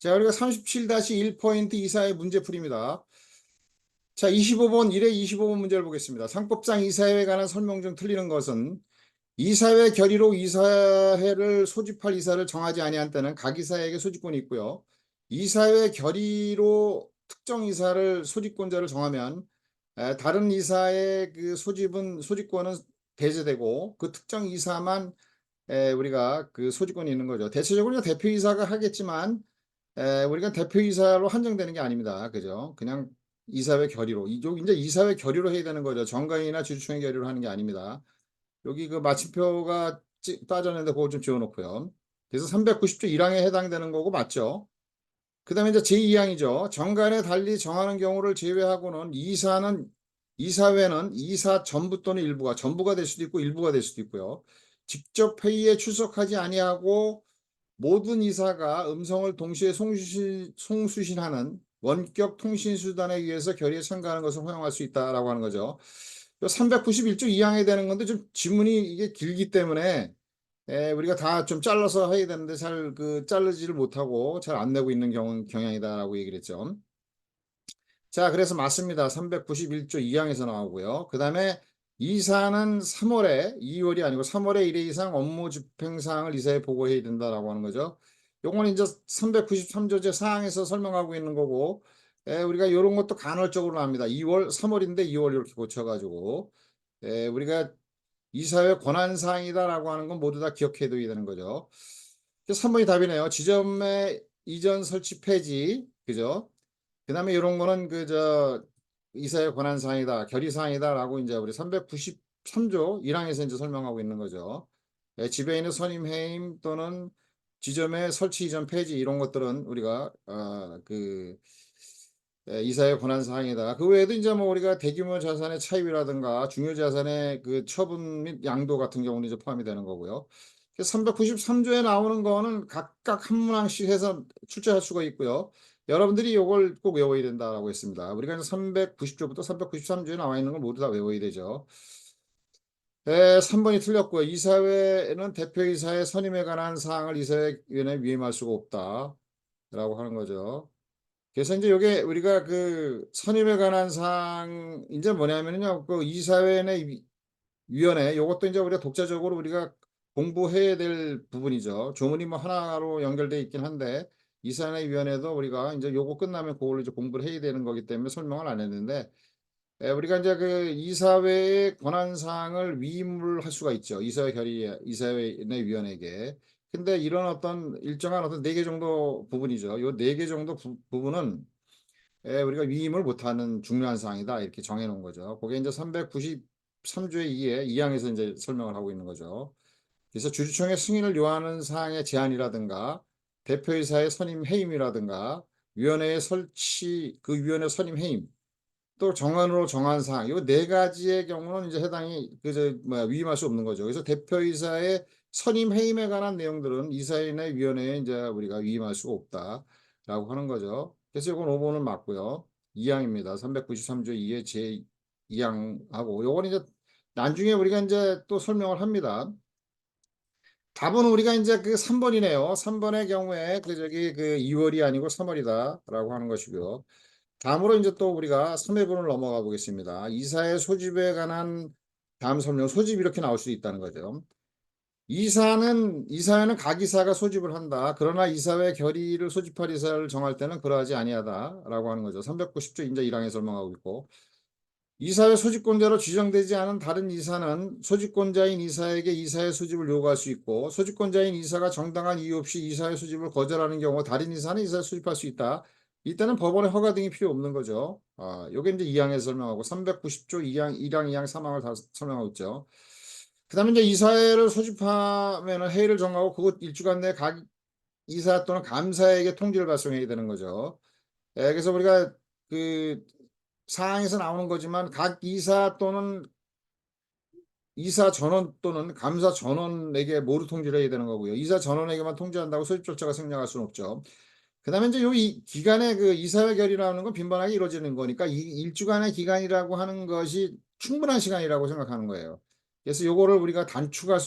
자, 우리가 37-1포인트 이사회 문제풀이입니다. 자, 25번, 1회 25번 문제를 보겠습니다. 상법상 이사회에 관한 설명 중 틀리는 것은 이사회 결의로 이사회를 소집할 이사를 정하지 아니한 때는 각 이사회에게 소집권이 있고요. 이사회 결의로 특정 이사를 소집권자를 정하면 다른 이사의 그 소집권은 배제되고 그 특정 이사만 우리가 그 소집권이 있는 거죠. 대체적으로 대표이사가 하겠지만 우리가 대표이사로 한정되는 게 아닙니다. 그죠? 그냥 이사회 결의로. 이제 이사회 결의로 해야 되는 거죠. 정가인이나 주주총회 결의로 하는 게 아닙니다. 여기 그 마침표가 빠졌는데 그거 좀 지워놓고요. 그래서 390조 1항에 해당되는 거고 맞죠? 그 다음에 이제 제2항이죠. 정간에 달리 정하는 경우를 제외하고는 이사회는 이사 전부 또는 일부가 전부가 될 수도 있고 일부가 될 수도 있고요. 직접 회의에 출석하지 아니하고 모든 이사가 음성을 동시에 송수신하는 원격 통신수단에 의해서 결의에 참가하는 것을 허용할 수 있다라고 하는 거죠. 391조 2항에 되는 건데 좀 지문이 이게 길기 때문에 우리가 다 좀 잘라서 해야 되는데 잘 자르지를 못하고 잘 안 내고 있는 경향이다라고 얘기를 했죠. 자, 그래서 맞습니다. 391조 2항에서 나오고요. 그 다음에 이사는 2월이 아니고 3월에 1회 이상 업무 집행사항을 이사에 보고해야 된다라고 하는 거죠. 요건 이제 393조 제4항에서 설명하고 있는 거고, 우리가 이런 것도 간헐적으로 납니다. 3월인데 2월 이렇게 고쳐가지고, 우리가 이사회 권한사항이다라고 하는 건 모두 다 기억해둬야 되는 거죠. 3번이 답이네요. 지점의 이전 설치 폐지, 그죠? 그 다음에 이런 거는 이사회 권한사항이다, 결의사항이다라고 이제 우리 393조 1항에서 이제 설명하고 있는 거죠. 지배인의 선임 해임 또는 지점의 설치 이전 폐지 이런 것들은 우리가 이사회 권한사항이다. 그 외에도 이제 뭐 우리가 대규모 자산의 차입이라든가 중요 자산의 그 처분 및 양도 같은 경우는 이제 포함이 되는 거고요. 393조에 나오는 거는 각각 한 문항씩 해서 출제할 수가 있고요. 여러분들이 이걸 꼭 외워야 된다라고 했습니다. 우리가 이제 390조부터 393조에 나와 있는 걸 모두 다 외워야 되죠. 3번이 틀렸고요. 이사회는 대표이사의 선임에 관한 사항을 이사회위원회에 위임할 수가 없다라고 하는 거죠. 그래서 이제 요게 우리가 그 선임에 관한 사항 이제 뭐냐면요. 그 이사회 내 위원회 요것도 이제 우리가 독자적으로 우리가 공부해야 될 부분이죠. 조문이 뭐 하나로 연결돼 있긴 한데 이사회 위원회도 우리가 이제 요거 끝나면 그걸로 이제 공부를 해야 되는 거기 때문에 설명을 안 했는데 우리가 이제 그 이사회의 권한 사항을 위임을 할 수가 있죠. 이사회 내 위원회에게. 근데 이런 어떤 일정한 어떤 4개 정도 부분이죠. 요 4개 정도 부분은 우리가 위임을 못하는 중요한 사항이다 이렇게 정해놓은 거죠. 그게 이제 393조의 2에 2항에서 이제 설명을 하고 있는 거죠. 그래서 주주총회 승인을 요하는 사항의 제한이라든가 대표이사의 선임 해임이라든가 위원회의 설치 그 위원회 선임 해임 또 정안으로 정한 사항 이 4가지의 경우는 이제 해당이 위임할 수 없는 거죠. 그래서 대표이사의 선임 해임에 관한 내용들은 이사회나 위원회에 이제 우리가 위임할 수가 없다라고 하는 거죠. 그래서 이건 5번은 맞고요. 2항입니다. 393조 2의 제 2항하고 요건 이제 나중에 우리가 이제 또 설명을 합니다. 답은 우리가 이제 그 3번이네요. 3번의 경우에 2월이 아니고 3월이다라고 하는 것이고요. 다음으로 이제 또 우리가 3회분을 넘어가 보겠습니다. 이사의 소집에 관한 다음 설명, 소집 이렇게 나올 수 있다는 거죠. 이사회는 각 이사가 소집을 한다. 그러나 이사회 결의를 소집할 이사를 정할 때는 그러하지 아니하다라고 하는 거죠. 390조 인자 1항에 설명하고 있고 이사회 소집권자로 지정되지 않은 다른 이사는 소집권자인 이사에게 이사회 소집을 요구할 수 있고 소집권자인 이사가 정당한 이유 없이 이사회 소집을 거절하는 경우 다른 이사는 이사회 소집할 수 있다. 이때는 법원의 허가 등이 필요 없는 거죠. 요게 이제 2항에서 설명하고 390조 2항, 1항, 2항, 3항을 다 설명하고 있죠. 그 다음에 이제 이사회를 소집하면 회의를 정하고 그곳 일주간 내 각 이사 또는 감사에게 통지를 발송해야 되는 거죠. 그래서 우리가 그 사항에서 나오는 거지만 각 이사 또는 이사 전원 또는 감사 전원에게 모두 통지를 해야 되는 거고요. 이사 전원에게만 통지한다고 소집 절차가 생략할 수는 없죠. 그 다음에 이제 이 기간에 그 이사회 결의라는 건 빈번하게 이루어지는 거니까 이 일주간의 기간이라고 하는 것이 충분한 시간이라고 생각하는 거예요. 그래서 요거를 우리가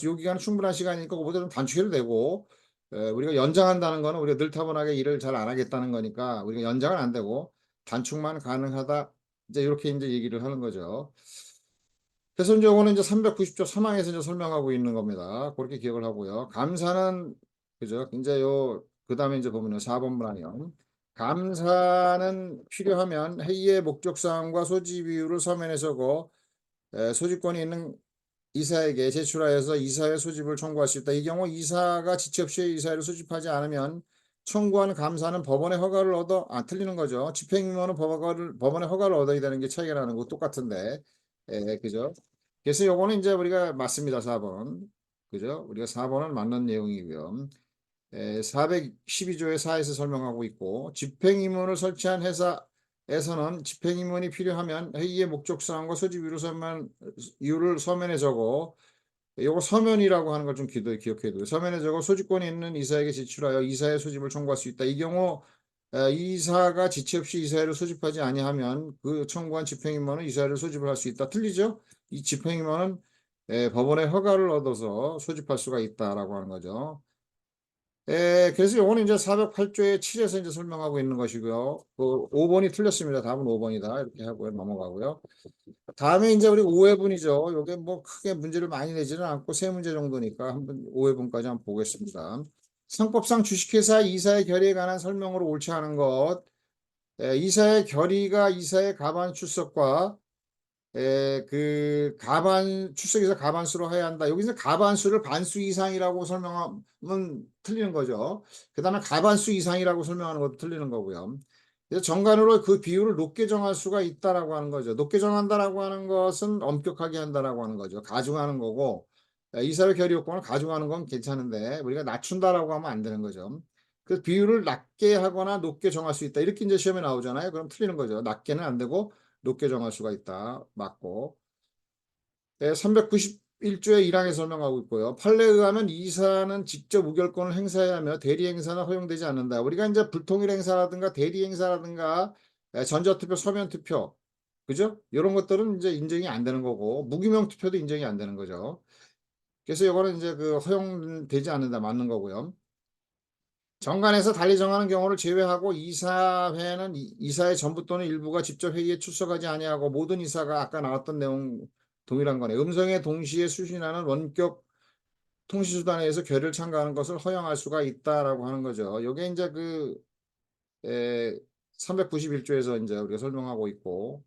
요 기간은 충분한 시간이니까 그거보다 좀 단축해도 되고 우리가 연장한다는 거는 우리가 늘타분하게 일을 잘 안 하겠다는 거니까 우리가 연장은 안 되고 단축만 가능하다. 이제 이렇게 이제 얘기를 하는 거죠. 그래서 이제 요거는 이제 390조 3항에서 이제 설명하고 있는 겁니다. 그렇게 기억을 하고요. 감사는 그죠? 이제 그다음에 이제 보면은 4번 문항이요. 감사는 필요하면 회의의 목적 사항과 소지 비율을 서면에 적어 소지권이 있는 이사에게 제출하여서 이사의 소집을 청구할 수 있다. 이 경우 이사가 지체 없이 이사를 소집하지 않으면 청구한 감사는 법원의 허가를 틀리는 거죠. 집행유예는 법원의 허가를 얻어야 되는 게 차이가 나는 거 똑같은데, 그죠? 그래서 요거는 이제 우리가 맞습니다. 4번. 그죠? 우리가 4번은 맞는 내용이고요. 412조의 4에서 설명하고 있고, 집행임원을 설치한 회사에서는 집행임원이 필요하면 회의의 목적사항과 이유를 서면에 적어, 요거 서면이라고 하는 걸 좀 기억해 두고, 서면에 적어 소지권이 있는 이사에게 제출하여 이사의 소집을 청구할 수 있다. 이 경우 이사가 지체 없이 이사회를 소집하지 아니하면 그 청구한 집행임원은 이사회를 소집을 할 수 있다. 틀리죠? 이 집행임원은 법원의 허가를 얻어서 소집할 수가 있다라고 하는 거죠. 그래서 요거는 이제 408조의 7에서 이제 설명하고 있는 것이고요. 그 5번이 틀렸습니다. 답은 5번이다. 이렇게 하고 넘어가고요. 다음에 이제 우리 5회분이죠. 요게 뭐 크게 문제를 많이 내지는 않고 세 문제 정도니까 한번 5회분까지 한번 보겠습니다. 상법상 주식회사 이사의 결의에 관한 설명으로 옳지 않은 것. 이사의 결의가 이사의 가반 출석과 출석에서 가반수로 해야 한다. 여기서 가반수를 반수 이상이라고 설명하면 틀리는 거죠. 그 다음에 가반수 이상이라고 설명하는 것도 틀리는 거고요. 그래서 정관으로 그 비율을 높게 정할 수가 있다라고 하는 거죠. 높게 정한다라고 하는 것은 엄격하게 한다라고 하는 거죠. 가중하는 거고, 이사회 결의 요건을 가중하는 건 괜찮은데 우리가 낮춘다라고 하면 안 되는 거죠. 그 비율을 낮게 하거나 높게 정할 수 있다. 이렇게 이제 시험에 나오잖아요. 그럼 틀리는 거죠. 낮게는 안 되고 높게 정할 수가 있다. 맞고. 391조의 1항에 설명하고 있고요. 판례에 의하면 이사는 직접 우결권을 행사해야 하며 대리 행사는 허용되지 않는다. 우리가 이제 불통일 행사라든가 대리 행사라든가 전자투표, 서면투표, 그죠? 이런 것들은 이제 인정이 안 되는 거고 무기명 투표도 인정이 안 되는 거죠. 그래서 이거는 이제 그 허용되지 않는다 맞는 거고요. 정관에서 달리 정하는 경우를 제외하고 이사회는 이사의 전부 또는 일부가 직접 회의에 출석하지 아니하고 모든 이사가 아까 나왔던 내용 동일한 거네. 음성에 동시에 수신하는 원격 통신수단에 의해서 결의를 참가하는 것을 허용할 수가 있다라고 하는 거죠. 요게 이제 391조에서 이제 우리가 설명하고 있고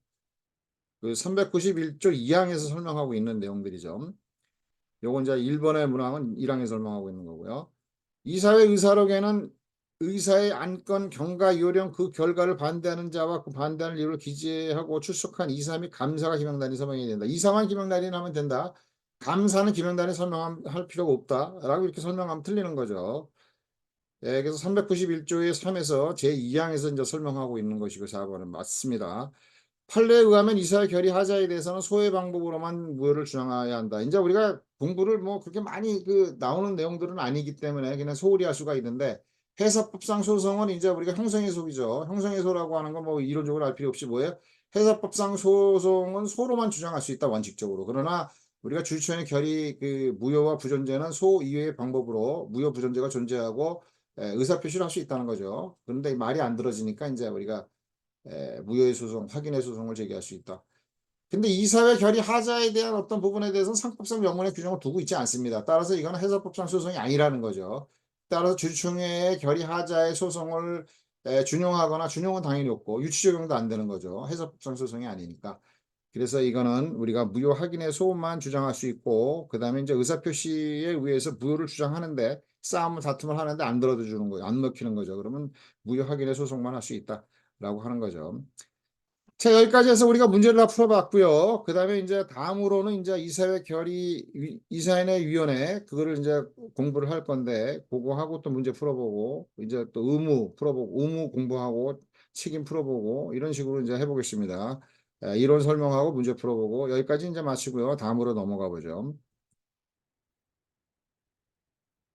그 391조 2항에서 설명하고 있는 내용들이죠. 요건 이제 1번의 문항은 1항에 설명하고 있는 거고요. 이사회 의사록에는 의사의 안건, 경과, 요령, 그 결과를 반대하는 자와 그 반대하는 이유를 기재하고 출석한 이사 및 감사가 기명단이 설명해야 된다. 이사만 기명단이 하면 된다. 감사는 기명단이 설명할 필요가 없다라고 이렇게 설명하면 틀리는 거죠. 그래서 391조의 3에서 제2항에서 이제 설명하고 있는 것이고 4번은 맞습니다. 판례에 의하면 이사의 결의 하자에 대해서는 소외 방법으로만 무효를 주장해야 한다. 이제 우리가 공부를 뭐 그렇게 많이 나오는 내용들은 아니기 때문에 그냥 소홀히 할 수가 있는데 회사법상 소송은 이제 우리가 형성의소이죠. 형성의소라고 하는 건 뭐 이론적으로 알 필요 없이 뭐예요? 회사법상 소송은 소로만 주장할 수 있다 원칙적으로. 그러나 우리가 주주총회 결의 무효와 부존재는 소 이외의 방법으로 무효 부존재가 존재하고 의사표시를 할 수 있다는 거죠. 그런데 말이 안 들어지니까 이제 우리가 무효의 소송, 확인의 소송을 제기할 수 있다. 근데 이사회 결의 하자에 대한 어떤 부분에 대해서는 상법상 명문의 규정을 두고 있지 않습니다. 따라서 이거는 해석법상 소송이 아니라는 거죠. 따라서 주주총회의 결의 하자의 소송을 준용하거나 준용은 당연히 없고 유치 적용도 안 되는 거죠. 해석법상 소송이 아니니까. 그래서 이거는 우리가 무효 확인의 소음만 주장할 수 있고 그다음에 이제 의사표시에 의해서 무효를 주장하는데 싸움을 다툼을 하는데 안 들어주는 거예요. 안 먹히는 거죠. 그러면 무효 확인의 소송만 할 수 있다라고 하는 거죠. 자, 여기까지 해서 우리가 문제를 다 풀어봤고요. 그 다음에 이제 다음으로는 이제 이사회 결의, 이사회 위원회, 그거를 이제 공부를 할 건데, 그거 하고 또 문제 풀어보고, 이제 또 의무 풀어보고, 의무 공부하고, 책임 풀어보고, 이런 식으로 이제 해보겠습니다. 이론 설명하고 문제 풀어보고, 여기까지 이제 마치고요. 다음으로 넘어가 보죠.